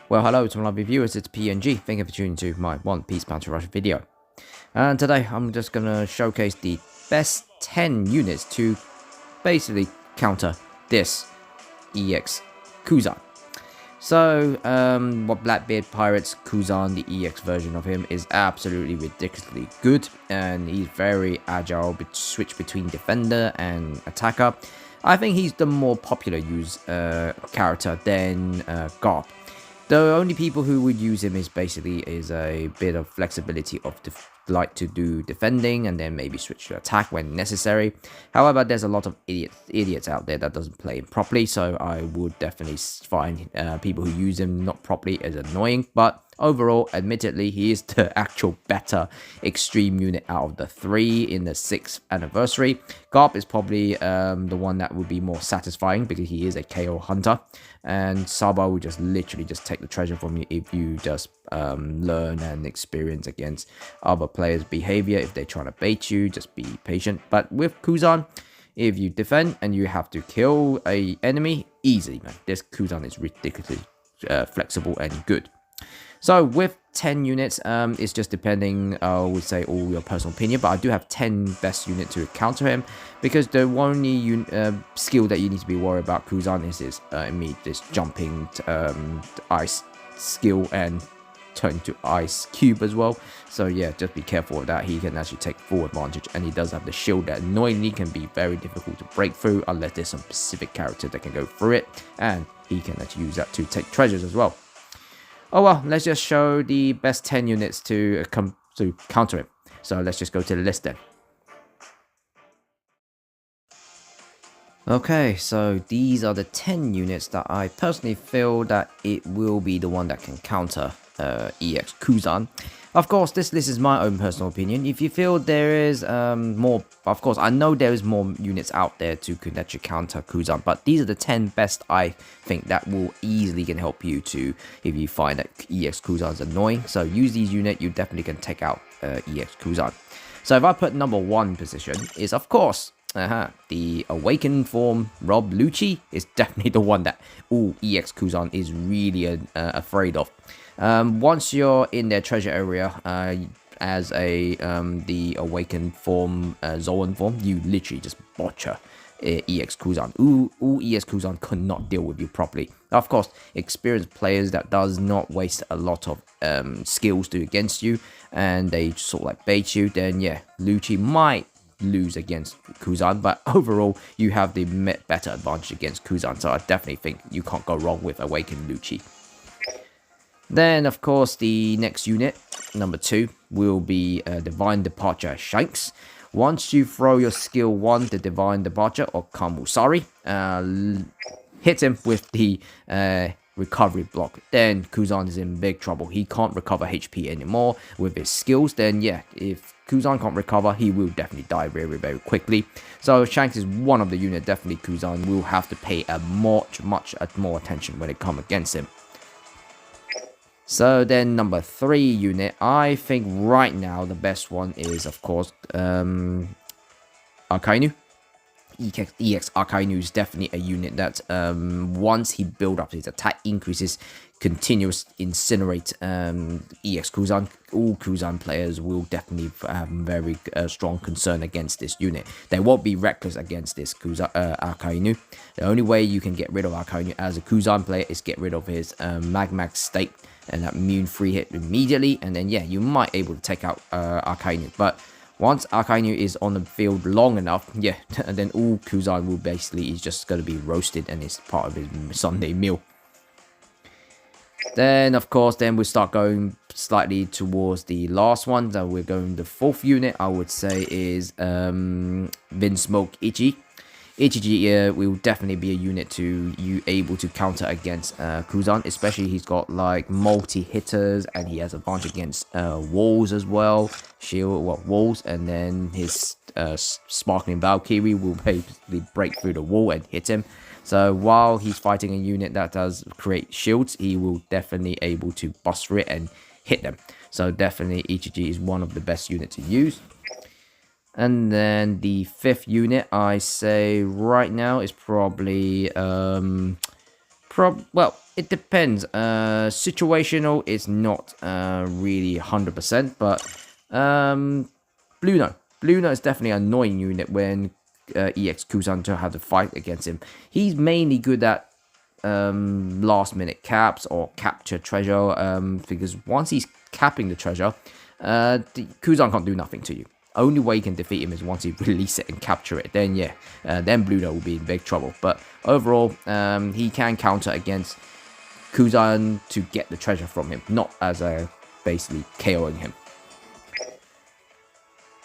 Well, hello to my lovely viewers, it's PNG. Thank you for tuning to my One Piece Battle Rush video. And today I'm just gonna showcase the best 10 units to basically counter this EX Kuzan. So, what Blackbeard Pirates Kuzan, the EX version of him, is absolutely ridiculously good, and he's very agile, switch between defender and attacker. I think he's the more popular character than Garp. The only people who would use him is a bit of flexibility of like to do defending and then maybe switch to attack when necessary. However, there's a lot of idiots out there that doesn't play him properly, so I would definitely find people who use him not properly as annoying. But overall, admittedly, he is the actual better extreme unit out of the three in the 6th anniversary. Garp is probably the one that would be more satisfying because he is a KO hunter, and Saba will just literally just take the treasure from you if you just learn and experience against other players' behavior. If they're trying to bait you, just be patient. But with Kuzan, if you defend and you have to kill a enemy, easy, man. This Kuzan is ridiculously flexible and good. So with 10 units, it's just depending, I would say, all your personal opinion, but I do have 10 best units to counter him, because the only skill that you need to be worried about Kuzan is this jumping ice skill and turn to ice cube as well. So yeah, just be careful of that. He can actually take full advantage, and he does have the shield that annoyingly can be very difficult to break through unless there's some specific character that can go through it, and he can actually use that to take treasures as well. Oh well, let's just show the best 10 units to counter him. So let's just go to the list then. Okay, so these are the 10 units that I personally feel that it will be the one that can counter EX Kuzan. Of course, this list is my own personal opinion. If you feel there is more, of course, I know there is more units out there to actually counter Kuzan, but these are the 10 best I think that will easily can help you to, if you find that EX Kuzan is annoying. So use these units, you definitely can take out EX Kuzan. So if I put number 1 position is, of course, the awakened form Rob Lucci is definitely the one that EX Kuzan is really afraid of. Once you're in their treasure area as the awakened form, Zoan form, you literally just butcher EX Kuzan. EX Kuzan could not deal with you properly. Of course, experienced players that does not waste a lot of skills to against you, and they sort of like bait you, then yeah, Lucci might lose against Kuzan, but overall you have the better advantage against Kuzan, so I definitely think you can't go wrong with awakened Lucci. Then, of course, the next unit, number 2, will be Divine Departure Shanks. Once you throw your skill 1, the Divine Departure, or Kamusari, hit him with the recovery block, then Kuzan is in big trouble. He can't recover HP anymore with his skills. Then yeah, if Kuzan can't recover, he will definitely die very, very quickly. So Shanks is one of the units definitely Kuzan will have to pay a much more attention when it comes against him. So then number 3 unit, I think right now the best one is, of course, Akainu. EX Akainu is definitely a unit that once he builds up his attack increases, continuous incinerate EX Kuzan. All Kuzan players will definitely have very strong concern against this unit. They won't be reckless against this Akainu. The only way you can get rid of Akainu as a Kuzan player is get rid of his Magmax state and that immune free hit immediately, and then yeah, you might able to take out Akainu. But once Akainu is on the field long enough, yeah, and then all Kuzan will basically is just going to be roasted and it's part of his Sunday meal. Then, of course, then we start going slightly towards the last one. So we're going the 4th unit, I would say, is Vinsmoke Ichi. Ichiji will definitely be a unit to you able to counter against Kuzan, especially he's got like multi-hitters and he has advantage against walls as well, walls, and then his Sparkling Valkyrie will basically break through the wall and hit him. So while he's fighting a unit that does create shields, he will definitely able to bust through it and hit them. So definitely Ichiji is one of the best units to use. And then the 5th unit, I say right now, is probably well, it depends. Situational is not really 100%, but Blue Note. Blue Note is definitely an annoying unit when EX Kuzan to have to fight against him. He's mainly good at last minute caps or capture treasure, because once he's capping the treasure, Kuzan can't do nothing to you. Only way you can defeat him is once you release it and capture it. Then yeah, then Blue Note will be in big trouble. But overall, he can counter against Kuzan to get the treasure from him, not as a basically KOing him.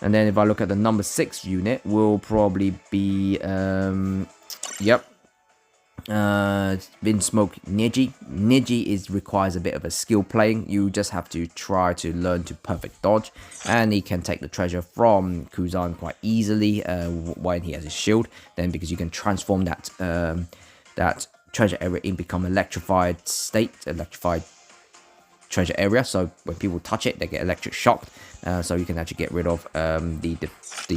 And then if I look at the number 6 unit, will probably be Vinsmoke Neji. Neji requires a bit of a skill playing. You just have to try to learn to perfect dodge, and he can take the treasure from Kuzan quite easily when he has his shield. Then because you can transform that that treasure area in become electrified treasure area, so when people touch it they get electric shocked, so you can actually get rid of the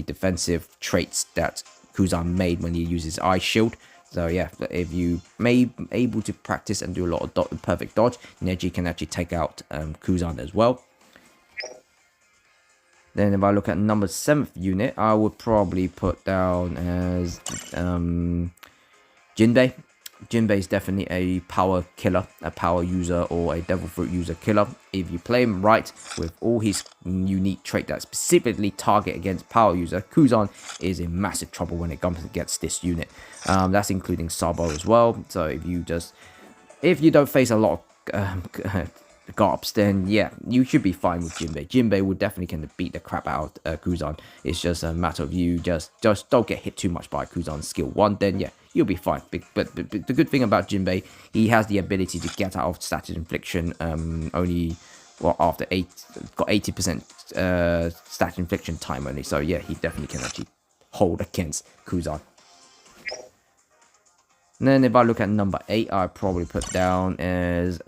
defensive traits that Kuzan made when he uses ice shield. So yeah, if you may able to practice and do a lot of perfect dodge, Neji can actually take out Kuzan as well. Then if I look at number 7th unit, I would probably put down as Jinbei. Jinbei is definitely a power killer, a power user, or a devil fruit user killer. If you play him right with all his unique trait that specifically target against power user, Kuzan is in massive trouble when it comes against this unit. That's including Sabo as well. So if you don't face a lot of Garps, then yeah, you should be fine with Jinbei. Jinbei would definitely can beat the crap out of Kuzan. It's just a matter of you just don't get hit too much by Kuzan's skill 1, then yeah, you'll be fine. But the good thing about Jinbei, he has the ability to get out of status infliction only, well, after got 80% status infliction time only. So yeah, he definitely can actually hold against Kuzan. And then if I look at number 8, I probably put down as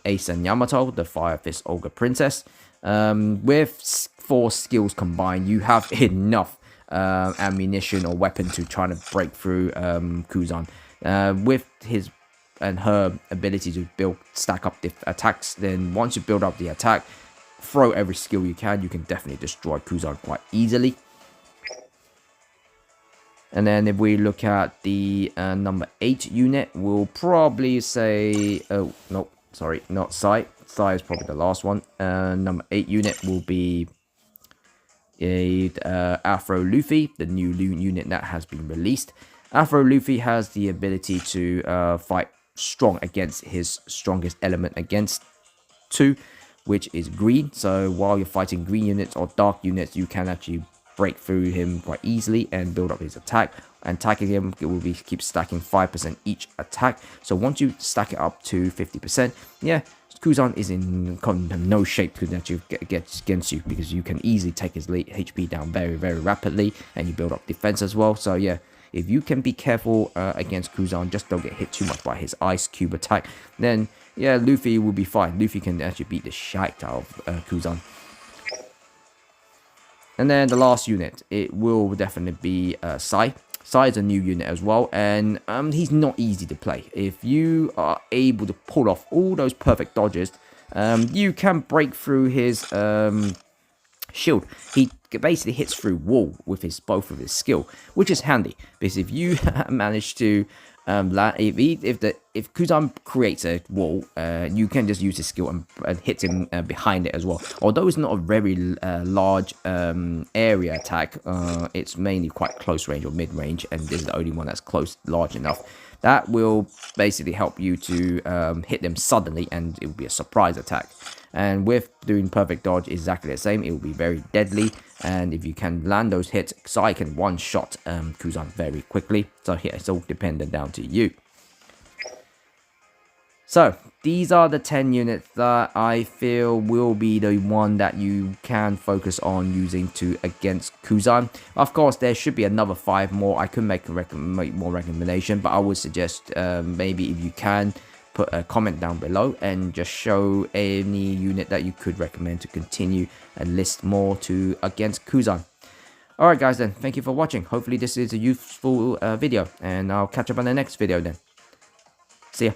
Ace and Yamato, the Fire Fist Ogre Princess. With 4 skills combined, you have enough ammunition or weapon to try to break through Kuzan. With his and her ability to stack up the attacks, then once you build up the attack, throw every skill you can definitely destroy Kuzan quite easily. And then if we look at the number 8 unit, we'll probably say, oh, no, sorry, not Sai. Sai is probably the last one. Number 8 unit will be Afro Luffy, the new unit that has been released. Afro Luffy has the ability to fight strong against his strongest element against 2, which is green. So while you're fighting green units or dark units, you can actually break through him quite easily and build up his attack. And attacking him, it will keep stacking 5% each attack. So once you stack it up to 50%, yeah, Kuzan is in no shape to actually get against you, because you can easily take his HP down very, very rapidly, and you build up defense as well. So yeah, if you can be careful against Kuzan, just don't get hit too much by his ice cube attack, then yeah, Luffy will be fine. Luffy can actually beat the shite out of Kuzan. And then the last unit, it will definitely be Sai. Sai is a new unit as well, and he's not easy to play. If you are able to pull off all those perfect dodges, you can break through his shield. He basically hits through wall with both of his skill, which is handy, because if you manage to if Kuzan creates a wall, you can just use his skill and hit him behind it as well. Although it's not a very large area attack, it's mainly quite close range or mid range, and this is the only one that's large enough. That will basically help you to hit them suddenly, and it will be a surprise attack. And with doing perfect dodge, exactly the same. It will be very deadly, and if you can land those hits, Sai can one-shot Kuzan very quickly. So yeah, it's all dependent down to you. So these are the 10 units that I feel will be the one that you can focus on using against Kuzan. Of course, there should be another 5 more. I could make more recommendation, but I would suggest maybe if you can, put a comment down below and just show any unit that you could recommend to continue and list more against Kuzan. Alright guys, then, thank you for watching. Hopefully this is a useful video, and I'll catch up on the next video then. See ya.